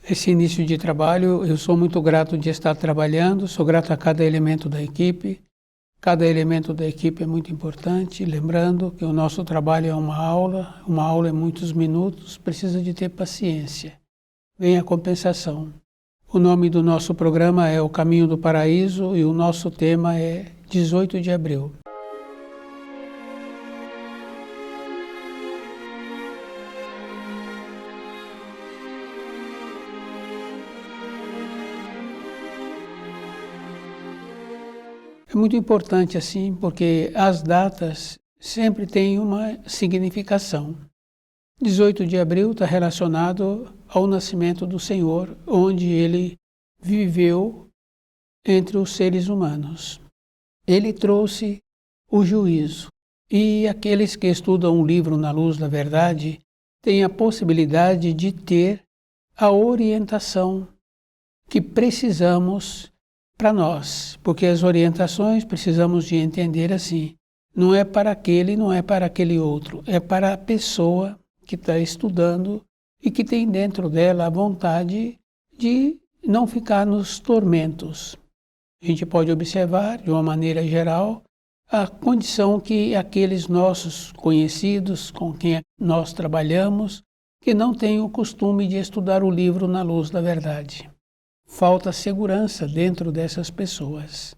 Esse início de trabalho, eu sou muito grato de estar trabalhando, sou grato a cada elemento da equipe. Cada elemento da equipe é muito importante, lembrando que o nosso trabalho é uma aula é muitos minutos, precisa de ter paciência. Vem a compensação. O nome do nosso programa é O Caminho do Paraíso e o nosso tema é 18 de abril. É muito importante assim, porque as datas sempre têm uma significação. 18 de abril está relacionado ao nascimento do Senhor, onde ele viveu entre os seres humanos. Ele trouxe o juízo. E aqueles que estudam o livro Na Luz da Verdade têm a possibilidade de ter a orientação que precisamos para nós, porque as orientações precisamos de entender assim, não é para aquele, não é para aquele outro, é para a pessoa que está estudando e que tem dentro dela a vontade de não ficar nos tormentos. A gente pode observar, de uma maneira geral, a condição que aqueles nossos conhecidos com quem nós trabalhamos, que não têm o costume de estudar o livro Na Luz da Verdade. Falta segurança dentro dessas pessoas.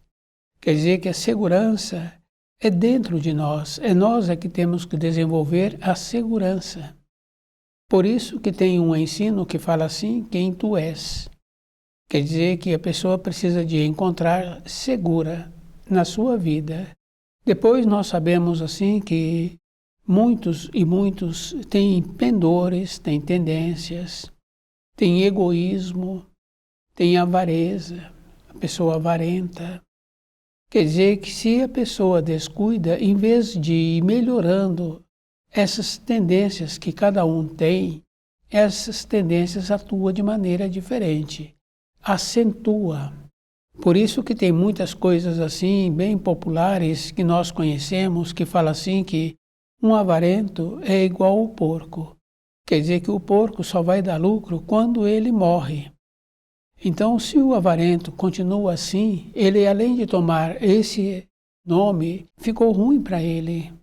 Quer dizer que a segurança é dentro de nós, é nós que temos que desenvolver a segurança. Por isso que tem um ensino que fala assim, quem tu és. Quer dizer que a pessoa precisa de encontrar segura na sua vida. Depois nós sabemos assim que muitos têm pendores, têm tendências, têm egoísmo, tem avareza, a pessoa avarenta. Quer dizer que se a pessoa descuida, em vez de ir melhorando essas tendências que cada um tem, essas tendências atuam de maneira diferente, acentua. Por isso que tem muitas coisas assim, bem populares, que nós conhecemos, que fala assim que um avarento é igual ao porco. Quer dizer que o porco só vai dar lucro quando ele morre. Então, se o avarento continua assim, ele, além de tomar esse nome, ficou ruim para ele.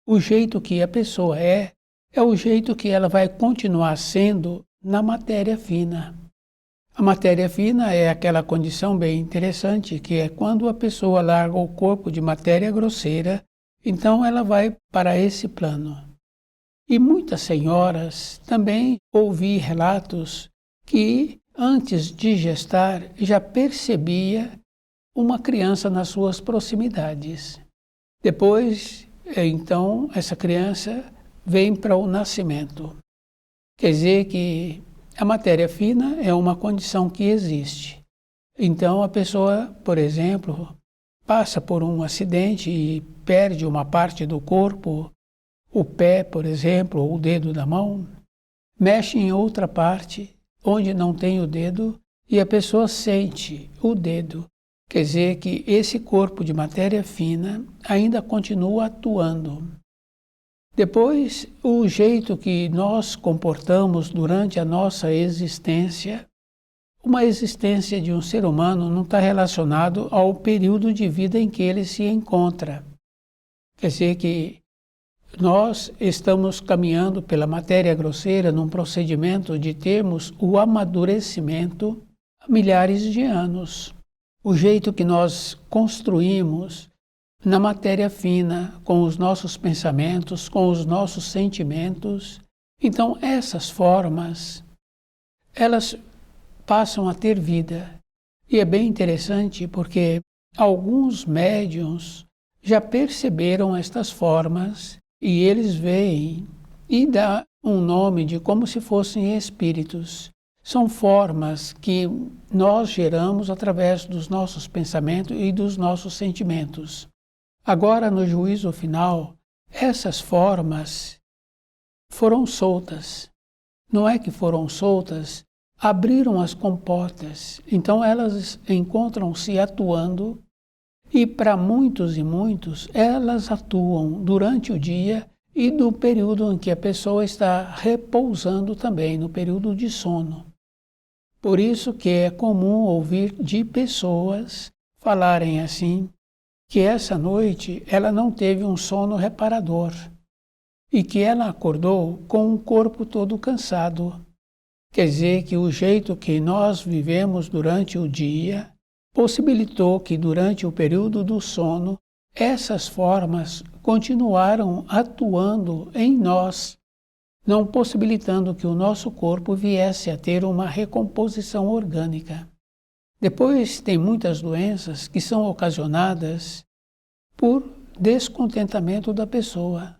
O jeito que a pessoa é o jeito que ela vai continuar sendo na matéria fina. A matéria fina é aquela condição bem interessante, que é quando a pessoa larga o corpo de matéria grosseira, então ela vai para esse plano. E muitas senhoras também ouvi relatos que antes de gestar, já percebia uma criança nas suas proximidades. Depois, então, essa criança vem para o nascimento. Quer dizer que a matéria fina é uma condição que existe. Então, a pessoa, por exemplo, passa por um acidente e perde uma parte do corpo, o pé, por exemplo, ou o dedo da mão, mexe em outra parte, onde não tem o dedo, e a pessoa sente o dedo. Quer dizer que esse corpo de matéria fina ainda continua atuando. Depois, o jeito que nós comportamos durante a nossa existência, uma existência de um ser humano não está relacionado ao período de vida em que ele se encontra. Quer dizer que nós estamos caminhando pela matéria grosseira num procedimento de termos o amadurecimento há milhares de anos. O jeito que nós construímos na matéria fina, com os nossos pensamentos, com os nossos sentimentos. Então, essas formas, elas passam a ter vida. E é bem interessante porque alguns médiuns já perceberam estas formas e eles veem e dá um nome de como se fossem espíritos. São formas que nós geramos através dos nossos pensamentos e dos nossos sentimentos. Agora, no juízo final, essas formas foram soltas. Não é que foram soltas, abriram as comportas. Então elas encontram-se atuando. E para muitos e muitos, elas atuam durante o dia e no período em que a pessoa está repousando também, no período de sono. Por isso que é comum ouvir de pessoas falarem assim, que essa noite ela não teve um sono reparador e que ela acordou com o corpo todo cansado. Quer dizer que o jeito que nós vivemos durante o dia possibilitou que durante o período do sono essas formas continuaram atuando em nós, não possibilitando que o nosso corpo viesse a ter uma recomposição orgânica. Depois tem muitas doenças que são ocasionadas por descontentamento da pessoa.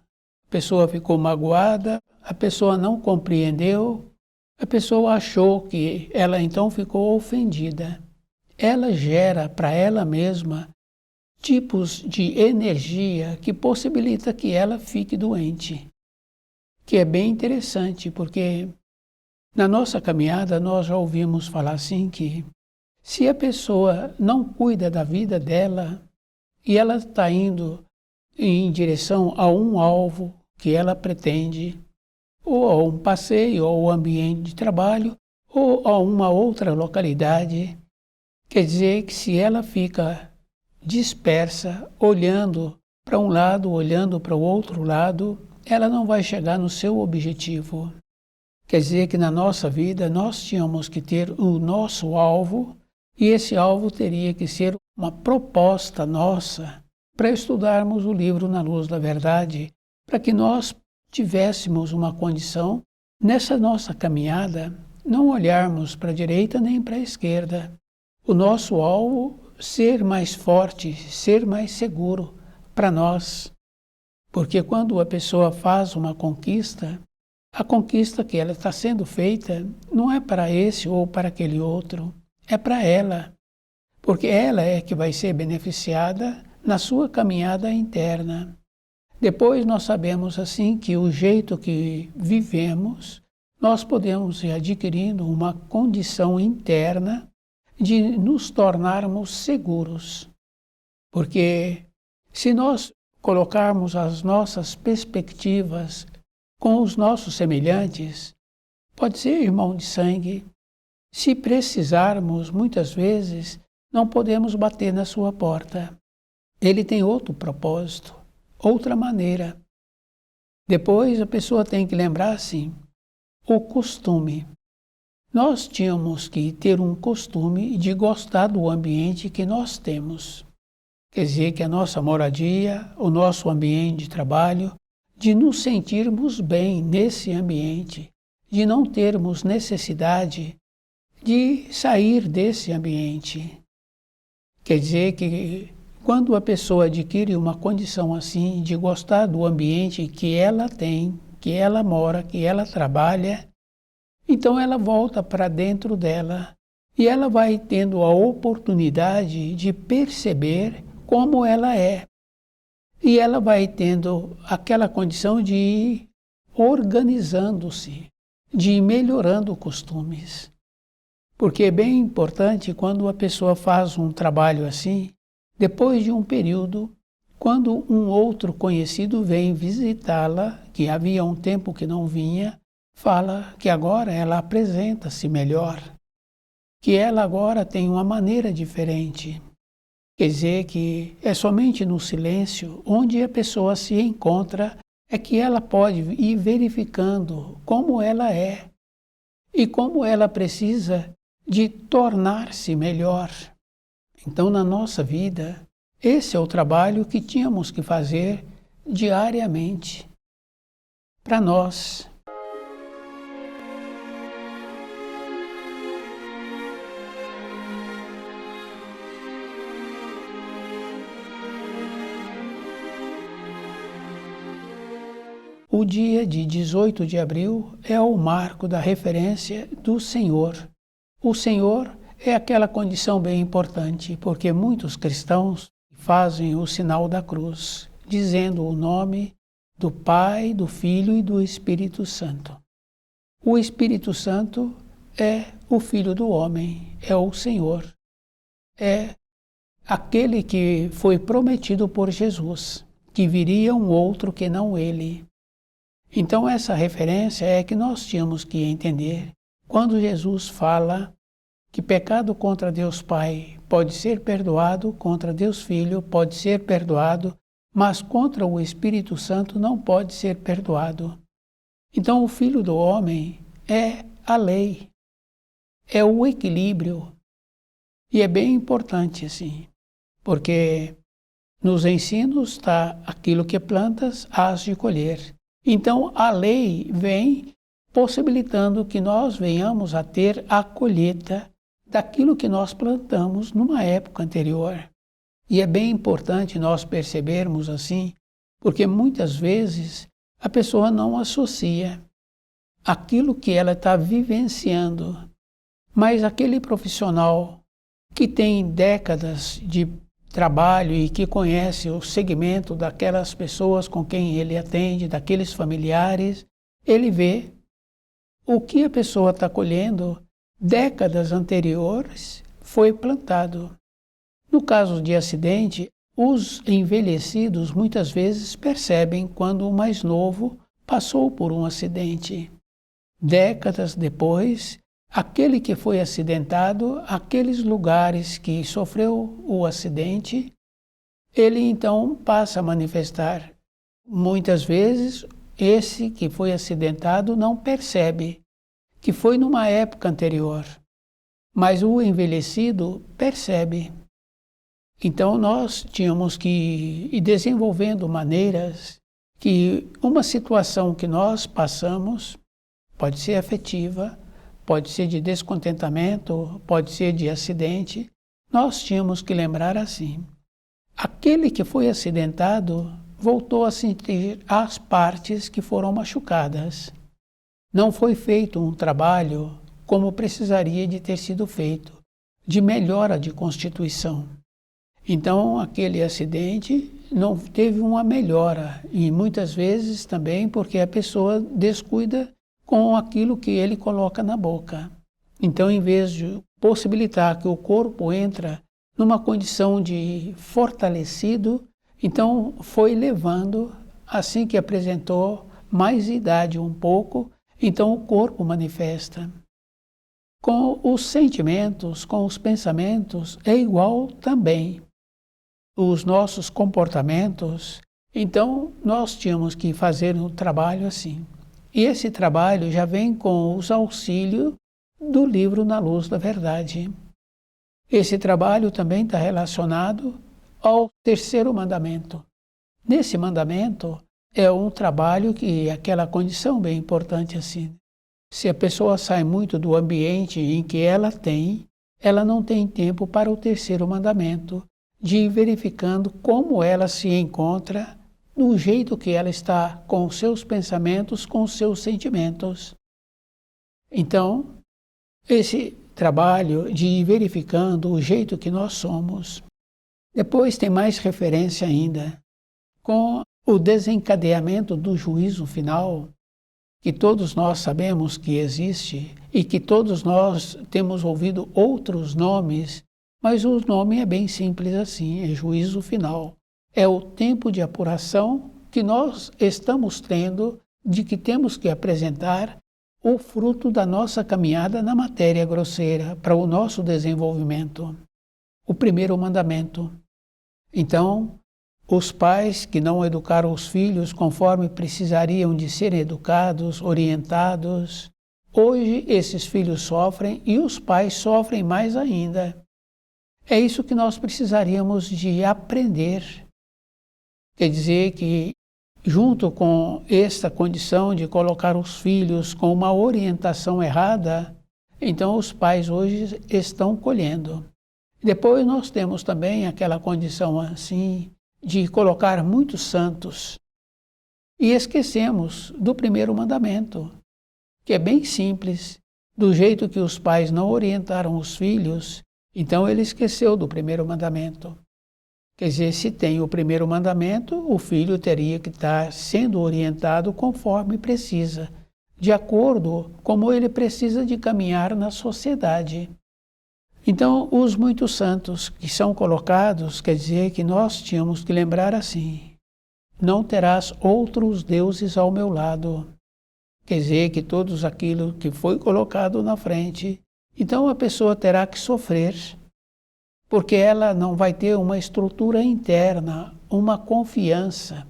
A pessoa ficou magoada, a pessoa não compreendeu, a pessoa achou que ela então ficou ofendida. Ela gera para ela mesma tipos de energia que possibilita que ela fique doente. Que é bem interessante, porque na nossa caminhada nós já ouvimos falar assim que se a pessoa não cuida da vida dela e ela está indo em direção a um alvo que ela pretende, ou a um passeio, ou ao ambiente de trabalho, ou a uma outra localidade, quer dizer que se ela fica dispersa, olhando para um lado, olhando para o outro lado, ela não vai chegar no seu objetivo. Quer dizer que na nossa vida nós tínhamos que ter o nosso alvo e esse alvo teria que ser uma proposta nossa para estudarmos o livro Na Luz da Verdade, para que nós tivéssemos uma condição nessa nossa caminhada, não olharmos para a direita nem para a esquerda. O nosso alvo ser mais forte, ser mais seguro para nós. Porque quando a pessoa faz uma conquista, a conquista que ela está sendo feita não é para esse ou para aquele outro, é para ela. Porque ela é que vai ser beneficiada na sua caminhada interna. Depois nós sabemos assim que o jeito que vivemos, nós podemos ir adquirindo uma condição interna de nos tornarmos seguros. Porque se nós colocarmos as nossas perspectivas com os nossos semelhantes, pode ser irmão de sangue, se precisarmos, muitas vezes, não podemos bater na sua porta. Ele tem outro propósito, outra maneira. Depois a pessoa tem que lembrar assim, o costume. Nós tínhamos que ter um costume de gostar do ambiente que nós temos. Quer dizer que a nossa moradia, o nosso ambiente de trabalho, de nos sentirmos bem nesse ambiente, de não termos necessidade de sair desse ambiente. Quer dizer que quando a pessoa adquire uma condição assim de gostar do ambiente que ela tem, que ela mora, que ela trabalha, então ela volta para dentro dela e ela vai tendo a oportunidade de perceber como ela é. E ela vai tendo aquela condição de ir organizando-se, de ir melhorando costumes. Porque é bem importante quando a pessoa faz um trabalho assim, depois de um período, quando um outro conhecido vem visitá-la, que havia um tempo que não vinha, fala que agora ela apresenta-se melhor, que ela agora tem uma maneira diferente. Quer dizer que é somente no silêncio, onde a pessoa se encontra, é que ela pode ir verificando como ela é e como ela precisa de tornar-se melhor. Então, na nossa vida, esse é o trabalho que tínhamos que fazer diariamente para nós. O dia de 18 de abril é o marco da referência do Senhor. O Senhor é aquela condição bem importante, porque muitos cristãos fazem o sinal da cruz, dizendo o nome do Pai, do Filho e do Espírito Santo. O Espírito Santo é o Filho do homem, é o Senhor. É aquele que foi prometido por Jesus, que viria um outro que não ele. Então essa referência é que nós tínhamos que entender quando Jesus fala que pecado contra Deus Pai pode ser perdoado, contra Deus Filho pode ser perdoado, mas contra o Espírito Santo não pode ser perdoado. Então o Filho do Homem é a lei, é o equilíbrio. E é bem importante, assim, porque nos ensinos está aquilo que plantas, hás de colher. Então a lei vem possibilitando que nós venhamos a ter a colheita daquilo que nós plantamos numa época anterior. E é bem importante nós percebermos assim, porque muitas vezes a pessoa não associa aquilo que ela está vivenciando, mas aquele profissional que tem décadas de trabalho e que conhece o segmento daquelas pessoas com quem ele atende, daqueles familiares, ele vê o que a pessoa está colhendo décadas anteriores foi plantado. No caso de acidente, os envelhecidos muitas vezes percebem quando o mais novo passou por um acidente. Décadas depois, aquele que foi acidentado, aqueles lugares que sofreu o acidente, ele então passa a manifestar. Muitas vezes, esse que foi acidentado não percebe que foi numa época anterior, mas o envelhecido percebe. Então nós tínhamos que ir desenvolvendo maneiras que uma situação que nós passamos, pode ser afetiva, pode ser de descontentamento, pode ser de acidente, nós tínhamos que lembrar assim: aquele que foi acidentado voltou a sentir as partes que foram machucadas. Não foi feito um trabalho como precisaria de ter sido feito, de melhora de constituição. Então, aquele acidente não teve uma melhora, e muitas vezes também porque a pessoa descuida com aquilo que ele coloca na boca. Então, em vez de possibilitar que o corpo entra numa condição de fortalecido, então foi levando, assim que apresentou mais idade um pouco, então o corpo manifesta. Com os sentimentos, com os pensamentos, é igual também. Os nossos comportamentos, então nós tínhamos que fazer um trabalho assim. E esse trabalho já vem com os auxílios do livro Na Luz da Verdade. Esse trabalho também está relacionado ao terceiro mandamento. Nesse mandamento é um trabalho que é aquela condição bem importante assim. Se a pessoa sai muito do ambiente em que ela não tem tempo para o terceiro mandamento, de ir verificando como ela se encontra, no jeito que ela está com os seus pensamentos, com os seus sentimentos. Então, esse trabalho de ir verificando o jeito que nós somos. Depois tem mais referência ainda, com o desencadeamento do juízo final, que todos nós sabemos que existe e que todos nós temos ouvido outros nomes, mas o nome é bem simples assim, é juízo final. É o tempo de apuração que nós estamos tendo de que temos que apresentar o fruto da nossa caminhada na matéria grosseira para o nosso desenvolvimento. O primeiro mandamento. Então, os pais que não educaram os filhos conforme precisariam de serem educados, orientados, hoje esses filhos sofrem e os pais sofrem mais ainda. É isso que nós precisaríamos de aprender. Quer dizer que, junto com esta condição de colocar os filhos com uma orientação errada, então os pais hoje estão colhendo. Depois nós temos também aquela condição assim de colocar muitos santos e esquecemos do primeiro mandamento, que é bem simples. Do jeito que os pais não orientaram os filhos, então ele esqueceu do primeiro mandamento. Quer dizer, se tem o primeiro mandamento, o filho teria que estar sendo orientado conforme precisa, de acordo como ele precisa de caminhar na sociedade. Então, os muitos santos que são colocados, quer dizer que nós tínhamos que lembrar assim: não terás outros deuses ao meu lado. Quer dizer que todos aquilo que foi colocado na frente Então a pessoa terá que sofrer, porque ela não vai ter uma estrutura interna, uma confiança.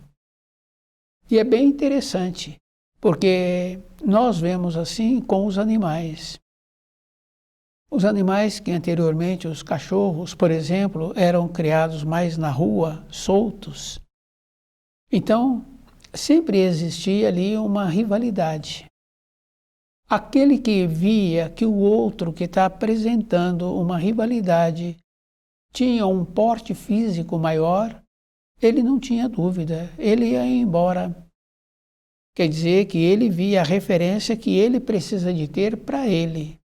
E é bem interessante, porque nós vemos assim com os animais. Os animais que anteriormente, os cachorros, por exemplo, eram criados mais na rua, soltos. Então, sempre existia ali uma rivalidade. Aquele que via que o outro que está apresentando uma rivalidade tinha um porte físico maior, ele não tinha dúvida, ele ia embora. Quer dizer que ele via a referência que ele precisa de ter para ele.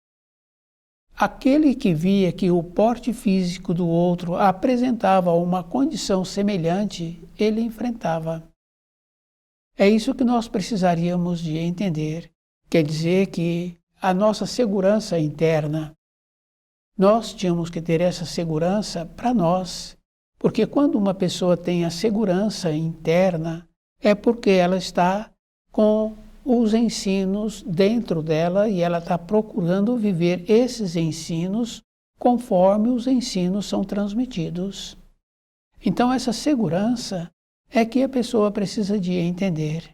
Aquele que via que o porte físico do outro apresentava uma condição semelhante, ele enfrentava. É isso que nós precisaríamos de entender. Quer dizer que a nossa segurança interna, nós tínhamos que ter essa segurança para nós, porque quando uma pessoa tem a segurança interna, é porque ela está com os ensinos dentro dela e ela está procurando viver esses ensinos conforme os ensinos são transmitidos. Então essa segurança é que a pessoa precisa de entender.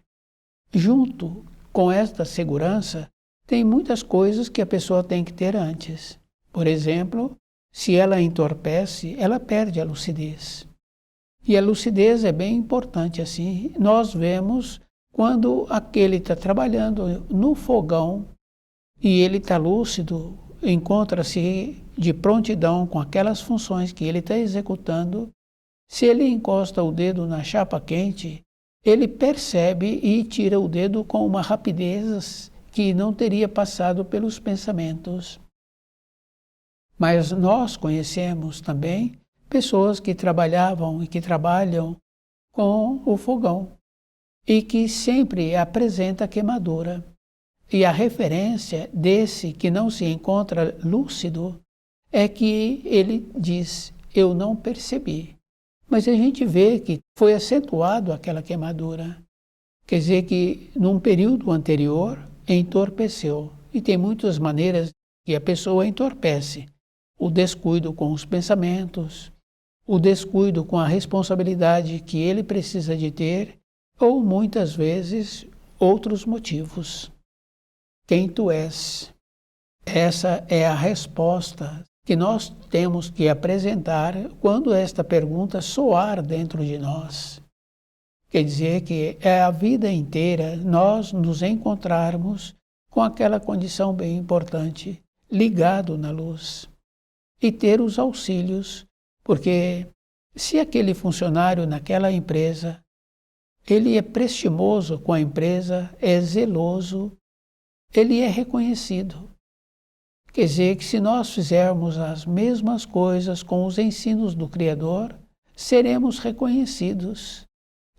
Junto com esta segurança, tem muitas coisas que a pessoa tem que ter antes. Por exemplo, se ela entorpece, ela perde a lucidez. E a lucidez é bem importante assim. Nós vemos quando aquele está trabalhando no fogão e ele está lúcido, encontra-se de prontidão com aquelas funções que ele está executando, se ele encosta o dedo na chapa quente, ele percebe e tira o dedo com uma rapidez que não teria passado pelos pensamentos. Mas nós conhecemos também pessoas que trabalhavam e que trabalham com o fogão e que sempre apresenta queimadura. E a referência desse que não se encontra lúcido é que ele diz, eu não percebi. Mas a gente vê que foi acentuado aquela queimadura. Quer dizer que num período anterior entorpeceu. E tem muitas maneiras que a pessoa entorpece. O descuido com os pensamentos, o descuido com a responsabilidade que ele precisa de ter, ou muitas vezes outros motivos. Quem tu és? Essa é a resposta que nós temos que apresentar quando esta pergunta soar dentro de nós. Quer dizer que é a vida inteira nós nos encontrarmos com aquela condição bem importante, ligado na luz, e ter os auxílios, porque se aquele funcionário naquela empresa, ele é prestimoso com a empresa, é zeloso, ele é reconhecido. Quer dizer que se nós fizermos as mesmas coisas com os ensinos do Criador, seremos reconhecidos.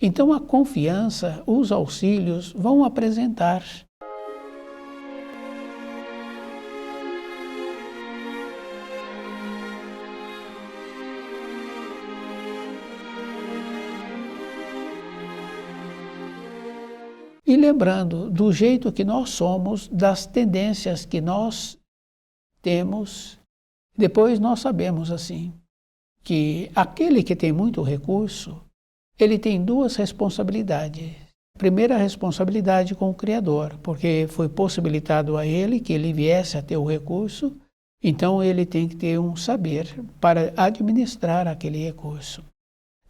Então a confiança, os auxílios vão apresentar. E lembrando do jeito que nós somos, das tendências que nós temos, depois nós sabemos assim, que aquele que tem muito recurso, ele tem duas responsabilidades. A primeira responsabilidade com o Criador, porque foi possibilitado a ele que ele viesse a ter o recurso, então ele tem que ter um saber para administrar aquele recurso.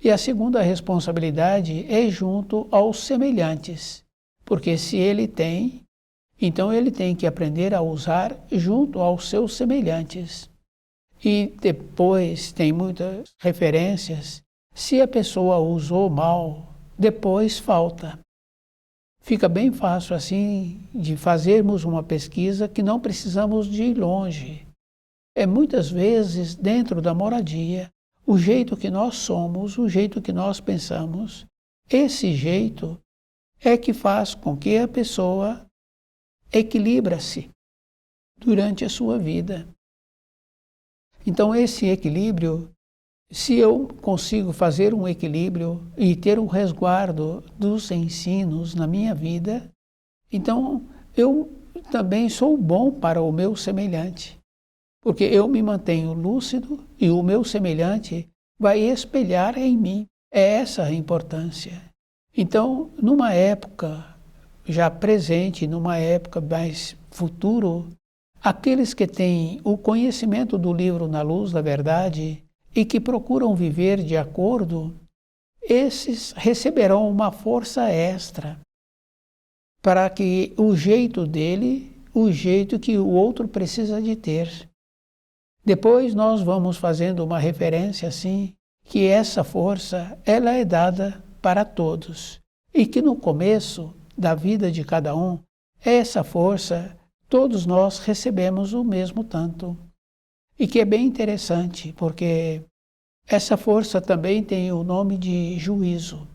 E a segunda responsabilidade é junto aos semelhantes, porque se ele tem, então ele tem que aprender a usar junto aos seus semelhantes. E depois tem muitas referências, se a pessoa usou mal, depois falta. Fica bem fácil assim de fazermos uma pesquisa que não precisamos de ir longe. É muitas vezes dentro da moradia, o jeito que nós somos, o jeito que nós pensamos, esse jeito é que faz com que a pessoa equilibra-se durante a sua vida. Então esse equilíbrio, se eu consigo fazer um equilíbrio e ter um resguardo dos ensinos na minha vida, então eu também sou bom para o meu semelhante. porque eu me mantenho lúcido e o meu semelhante vai espelhar em mim. É essa a importância. Então, numa época já presente, numa época mais futuro, aqueles que têm o conhecimento do livro Na Luz da Verdade e que procuram viver de acordo, esses receberão uma força extra para que o jeito dele, o jeito que o outro precisa de ter. Depois nós vamos fazendo uma referência assim, que essa força, ela é dada para todos e que no começo da vida de cada um, essa força, todos nós recebemos o mesmo tanto. E que é bem interessante, porque essa força também tem o nome de juízo.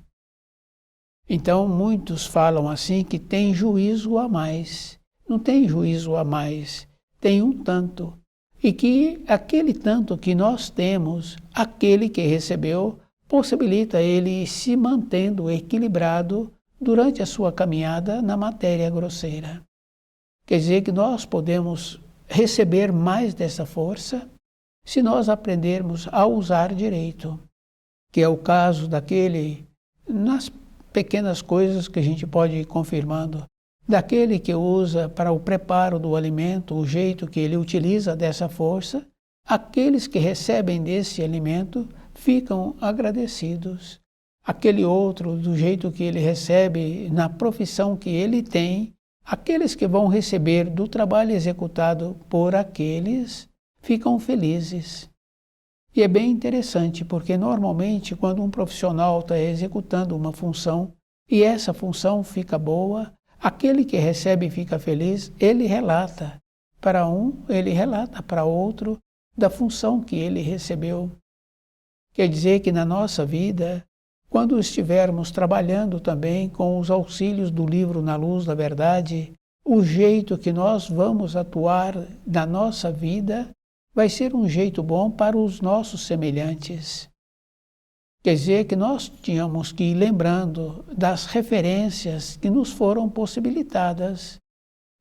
Então muitos falam assim que tem juízo a mais. Não tem juízo a mais, tem um tanto. E que aquele tanto que nós temos, aquele que recebeu, possibilita ele se mantendo equilibrado durante a sua caminhada na matéria grosseira. Quer dizer que nós podemos receber mais dessa força se nós aprendermos a usar direito, que é o caso daquele, nas pequenas coisas que a gente pode ir confirmando, daquele que usa para o preparo do alimento, o jeito que ele utiliza dessa força, aqueles que recebem desse alimento ficam agradecidos. Aquele outro, do jeito que ele recebe, na profissão que ele tem, aqueles que vão receber do trabalho executado por aqueles, ficam felizes. E é bem interessante, porque normalmente quando um profissional está executando uma função e essa função fica boa, aquele que recebe fica feliz, ele relata para um, ele relata para outro da função que ele recebeu. Quer dizer que na nossa vida, quando estivermos trabalhando também com os auxílios do livro Na Luz da Verdade, o jeito que nós vamos atuar na nossa vida vai ser um jeito bom para os nossos semelhantes. Quer dizer que nós tínhamos que ir lembrando das referências que nos foram possibilitadas.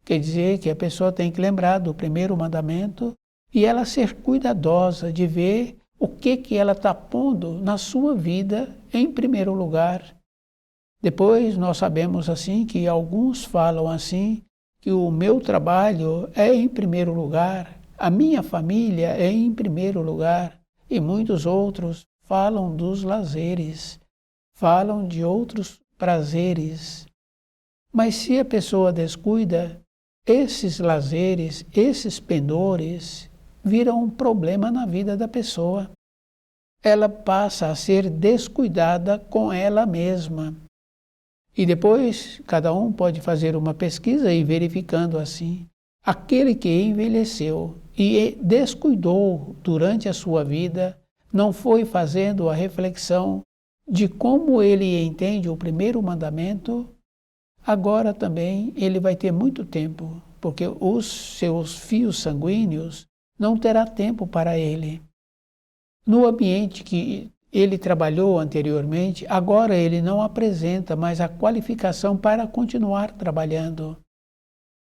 Quer dizer que a pessoa tem que lembrar do primeiro mandamento e ela ser cuidadosa de ver o que ela está pondo na sua vida em primeiro lugar. Depois nós sabemos assim que alguns falam assim, que o meu trabalho é em primeiro lugar, a minha família é em primeiro lugar, e muitos outros falam dos lazeres, falam de outros prazeres. Mas se a pessoa descuida, esses lazeres, esses pendores, viram um problema na vida da pessoa. Ela passa a ser descuidada com ela mesma. E depois, cada um pode fazer uma pesquisa e verificando assim. Aquele que envelheceu e descuidou durante a sua vida, não foi fazendo a reflexão de como ele entende o primeiro mandamento, agora também ele vai ter muito tempo, porque os seus fios sanguíneos não terá tempo para ele. No ambiente que ele trabalhou anteriormente, agora ele não apresenta mais a qualificação para continuar trabalhando.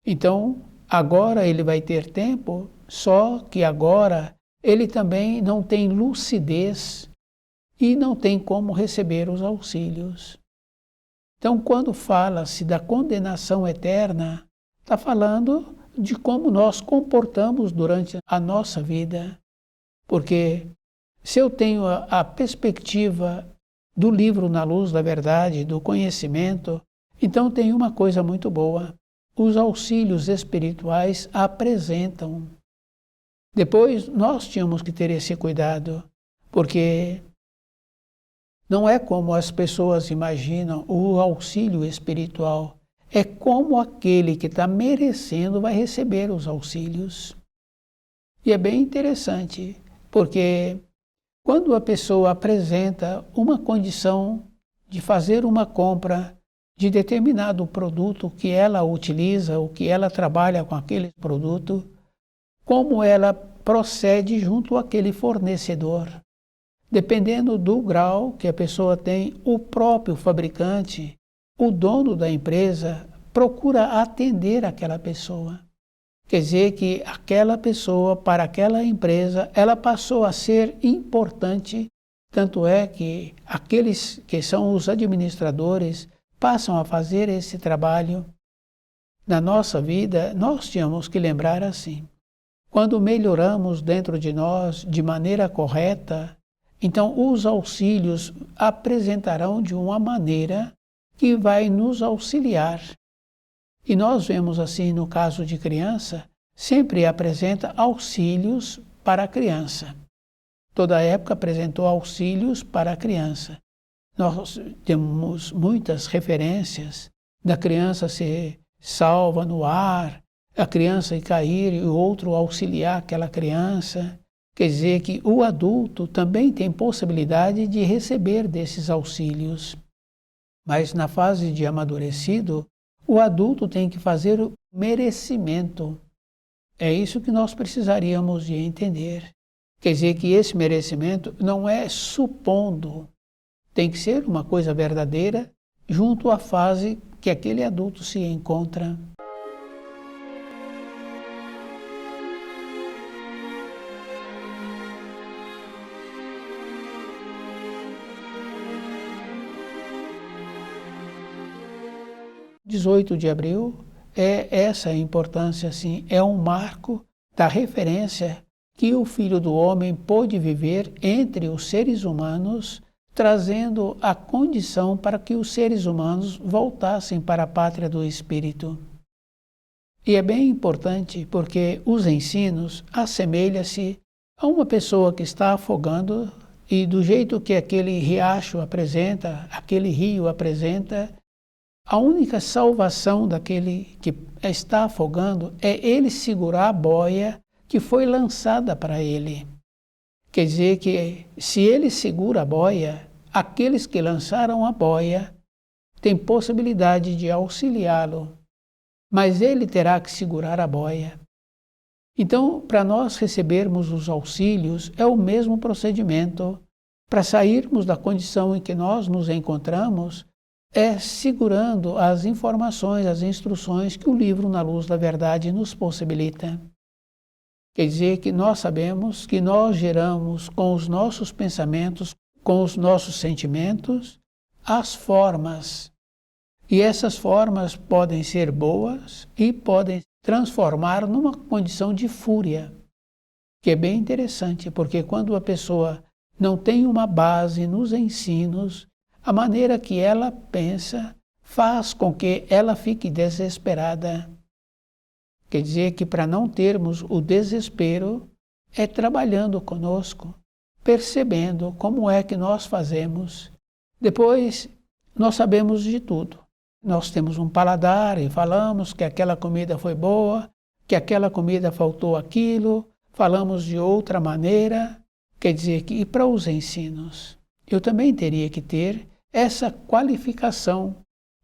Então, agora ele vai ter tempo, só que agora ele também não tem lucidez e não tem como receber os auxílios. Então, quando fala-se da condenação eterna, está falando de como nós comportamos durante a nossa vida. Porque se eu tenho a perspectiva do livro Na Luz da Verdade, do conhecimento, então tem uma coisa muito boa. Os auxílios espirituais apresentam. Depois, nós tínhamos que ter esse cuidado, porque não é como as pessoas imaginam o auxílio espiritual. É como aquele que está merecendo vai receber os auxílios. E é bem interessante, porque quando a pessoa apresenta uma condição de fazer uma compra de determinado produto que ela utiliza, ou que ela trabalha com aquele produto, como ela procede junto àquele fornecedor. Dependendo do grau que a pessoa tem, o próprio fabricante, o dono da empresa, procura atender aquela pessoa. Quer dizer que aquela pessoa, para aquela empresa, ela passou a ser importante, tanto é que aqueles que são os administradores passam a fazer esse trabalho. Na nossa vida, nós tínhamos que lembrar assim: quando melhoramos dentro de nós de maneira correta, então os auxílios apresentarão de uma maneira que vai nos auxiliar. E nós vemos assim, no caso de criança, sempre apresenta auxílios para a criança. Toda época apresentou auxílios para a criança. Nós temos muitas referências da criança ser salva no ar, a criança cair e o outro auxiliar aquela criança. Quer dizer que o adulto também tem possibilidade de receber desses auxílios. Mas na fase de amadurecido, o adulto tem que fazer o merecimento. É isso que nós precisaríamos de entender. Quer dizer que esse merecimento não é supondo, tem que ser uma coisa verdadeira junto à fase que aquele adulto se encontra. Dia 18 de abril é essa a importância, assim, é um marco da referência que o Filho do Homem pôde viver entre os seres humanos, trazendo a condição para que os seres humanos voltassem para a pátria do Espírito. E é bem importante porque os ensinos assemelham-se a uma pessoa que está afogando e do jeito que aquele riacho apresenta, aquele rio apresenta, a única salvação daquele que está afogando é ele segurar a boia que foi lançada para ele. Quer dizer que se ele segura a boia, aqueles que lançaram a boia têm possibilidade de auxiliá-lo, mas ele terá que segurar a boia. Então, para nós recebermos os auxílios, é o mesmo procedimento. Para sairmos da condição em que nós nos encontramos, é segurando as informações, as instruções que o livro Na Luz da Verdade nos possibilita. Quer dizer que nós sabemos que nós geramos com os nossos pensamentos, com os nossos sentimentos, as formas. E essas formas podem ser boas e podem transformar numa condição de fúria, que é bem interessante, porque quando a pessoa não tem uma base nos ensinos, a maneira que ela pensa faz com que ela fique desesperada. Quer dizer que para não termos o desespero, é trabalhando conosco, percebendo como é que nós fazemos. Depois, nós sabemos de tudo. Nós temos um paladar e falamos que aquela comida foi boa, que aquela comida faltou aquilo, falamos de outra maneira. Quer dizer que, e para os ensinos, eu também teria que ter essa qualificação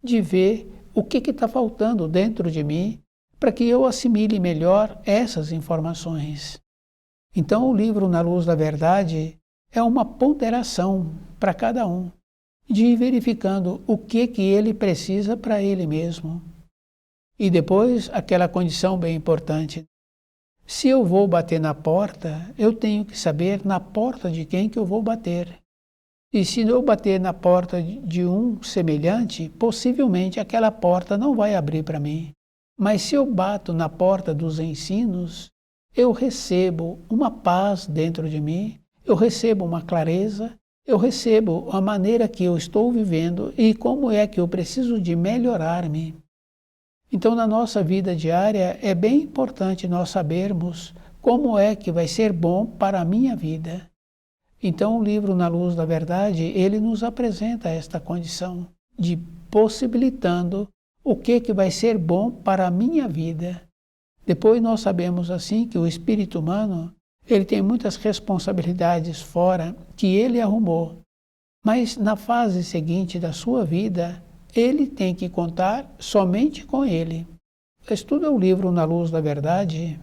de ver o que está faltando dentro de mim para que eu assimile melhor essas informações. Então, o livro Na Luz da Verdade é uma ponderação para cada um, de ir verificando o que ele precisa para ele mesmo. E depois, aquela condição bem importante. Se eu vou bater na porta, eu tenho que saber na porta de quem que eu vou bater. E se eu bater na porta de um semelhante, possivelmente aquela porta não vai abrir para mim. Mas se eu bato na porta dos ensinos, eu recebo uma paz dentro de mim, eu recebo uma clareza, eu recebo a maneira que eu estou vivendo e como é que eu preciso de melhorar-me. Então, na nossa vida diária, é bem importante nós sabermos como é que vai ser bom para a minha vida. Então, o livro Na Luz da Verdade, ele nos apresenta esta condição de possibilitando o que vai ser bom para a minha vida. Depois nós sabemos assim que o espírito humano, ele tem muitas responsabilidades fora que ele arrumou. Mas na fase seguinte da sua vida, ele tem que contar somente com ele. Estuda o livro Na Luz da Verdade